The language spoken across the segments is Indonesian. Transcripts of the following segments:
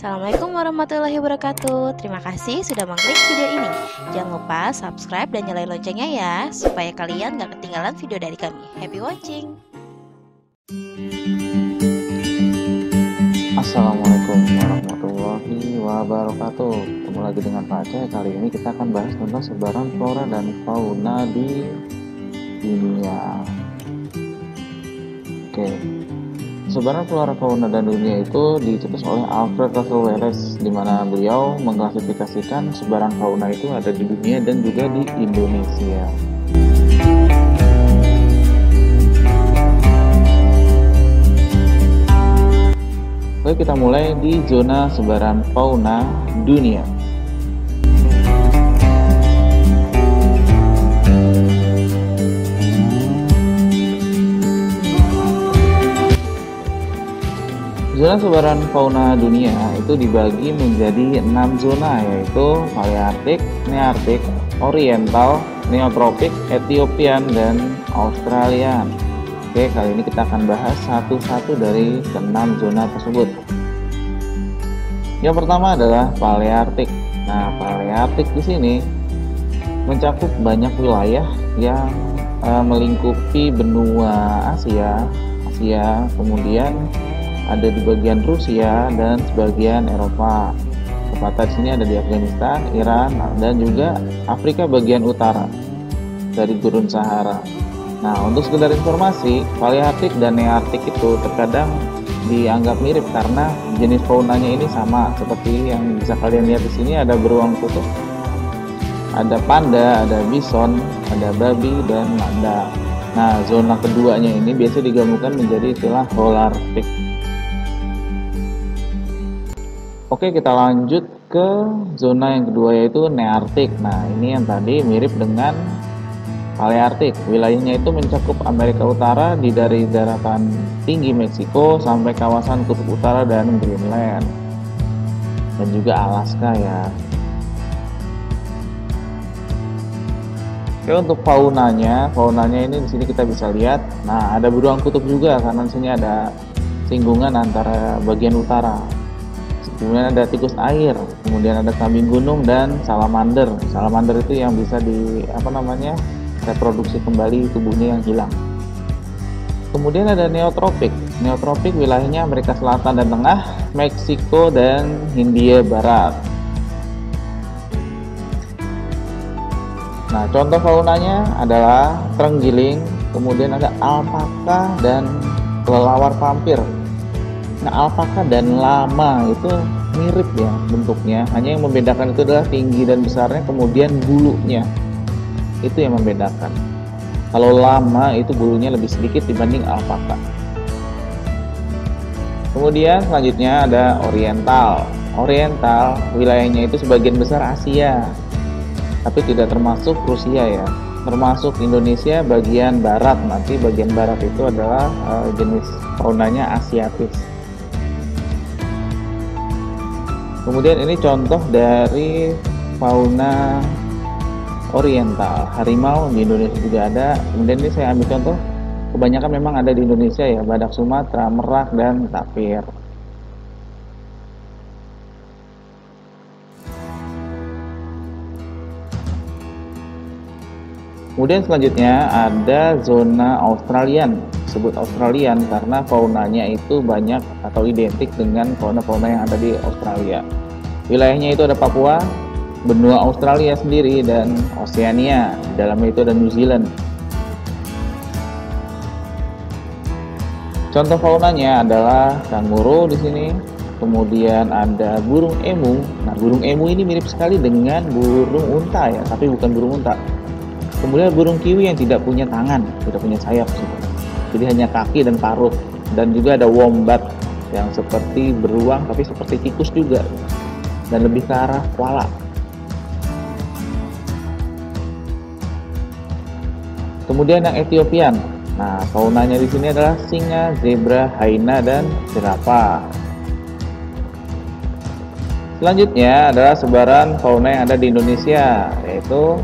Assalamualaikum warahmatullahi wabarakatuh. Terima kasih sudah mengklik video ini. Jangan lupa subscribe dan nyalain loncengnya ya, supaya kalian gak ketinggalan video dari kami. Happy watching. Assalamualaikum warahmatullahi wabarakatuh. Ketemu lagi dengan Pak Aceh. Kali ini kita akan bahas tentang sebaran flora dan fauna di dunia. Oke. Sebaran flora fauna dan dunia itu dicetus oleh Alfred Russel Wallace, di mana beliau mengklasifikasikan sebaran fauna itu ada di dunia dan juga di Indonesia. Oke, kita mulai di zona sebaran fauna dunia. Zona sebaran fauna dunia itu dibagi menjadi 6 zona, yaitu Paleartik, Neartik, Oriental, Neotropik, Ethiopian, dan Australian. Oke, kali ini kita akan bahas satu-satu dari ke-6 zona tersebut. Yang pertama adalah Paleartik. Nah, Paleartik di sini mencakup banyak wilayah yang melingkupi benua Asia, kemudian ada di bagian Rusia dan sebagian Eropa. Tepatnya di sini ada di Afghanistan, Iran, dan juga Afrika bagian utara dari Gurun Sahara. Nah, untuk sekedar informasi, Paleartik dan Neartik itu terkadang dianggap mirip karena jenis faunanya ini sama, seperti yang bisa kalian lihat di sini. Ada beruang kutub, ada panda, ada bison, ada babi, dan landak. Nah, zona keduanya ini biasa digabungkan menjadi istilah Holarctic. Oke, kita lanjut ke zona yang kedua, yaitu Neartik. Nah, ini yang tadi mirip dengan Paleartik. Wilayahnya itu mencakup Amerika Utara dari daratan tinggi Meksiko sampai kawasan Kutub Utara dan Greenland, dan juga Alaska ya. Oke, untuk faunanya ini di sini kita bisa lihat. Nah, ada beruang kutub juga karena di sini ada singgungan antara bagian utara. Kemudian ada tikus air, kemudian ada kambing gunung dan salamander. Salamander itu yang bisa reproduksi kembali tubuhnya yang hilang. Kemudian ada neotropik. Neotropik wilayahnya Amerika Selatan dan Tengah, Meksiko dan Hindia Barat. Nah, contoh faunanya adalah terenggiling, kemudian ada alpaka dan kelelawar vampir. Nah, alpaka dan lama itu mirip ya bentuknya, hanya yang membedakan itu adalah tinggi dan besarnya, kemudian bulunya itu yang membedakan. Kalau lama itu bulunya lebih sedikit dibanding alpaka. Kemudian selanjutnya ada oriental. Oriental wilayahnya itu sebagian besar Asia, tapi tidak termasuk Rusia ya, termasuk Indonesia bagian barat. Nanti bagian barat itu adalah jenis faunanya Asiatis. Kemudian ini contoh dari fauna oriental. Harimau di Indonesia juga ada. Kemudian ini saya ambil contoh, kebanyakan memang ada di Indonesia ya, badak Sumatera, merak, dan tapir. Kemudian selanjutnya ada zona Australian. Disebut Australian karena faunanya itu banyak atau identik dengan fauna-fauna yang ada di Australia. Wilayahnya itu ada Papua, benua Australia sendiri, dan Oceania. Di dalamnya itu ada New Zealand. Contoh faunanya adalah kanguru di sini. Kemudian ada burung emu. Nah, burung emu ini mirip sekali dengan burung unta ya, tapi bukan burung unta. Kemudian burung kiwi yang tidak punya tangan, tidak punya sayap, jadi hanya kaki dan paruh. Dan juga ada wombat yang seperti beruang tapi seperti tikus juga, dan lebih ke arah koala. Kemudian yang Ethiopian. Nah, faunanya di sini adalah singa, zebra, hyena, dan jerapah. Selanjutnya adalah sebaran fauna yang ada di Indonesia, yaitu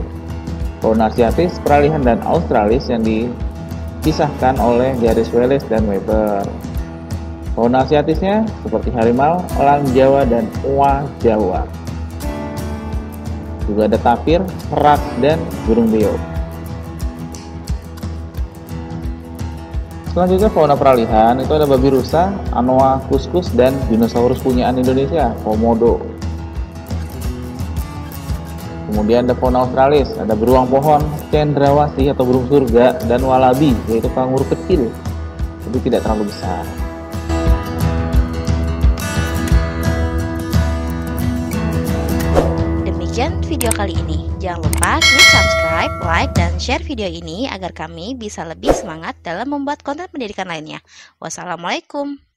fauna Asiatis, peralihan, dan Australis yang dipisahkan oleh garis Wallace dan Weber. Fauna asiatisnya seperti harimau, elang Jawa, dan oa Jawa. Juga ada tapir, merak, dan burung beo. Selanjutnya fauna peralihan itu ada babi rusa, anoa kuskus, dan dinosaurus punyaan Indonesia, komodo. Kemudian ada fauna australis, ada beruang pohon, cendrawasih atau burung surga, dan walabi, yaitu kanguru kecil, tapi tidak terlalu besar. Demikian video kali ini. Jangan lupa klik subscribe, like, dan share video ini agar kami bisa lebih semangat dalam membuat konten pendidikan lainnya. Wassalamualaikum.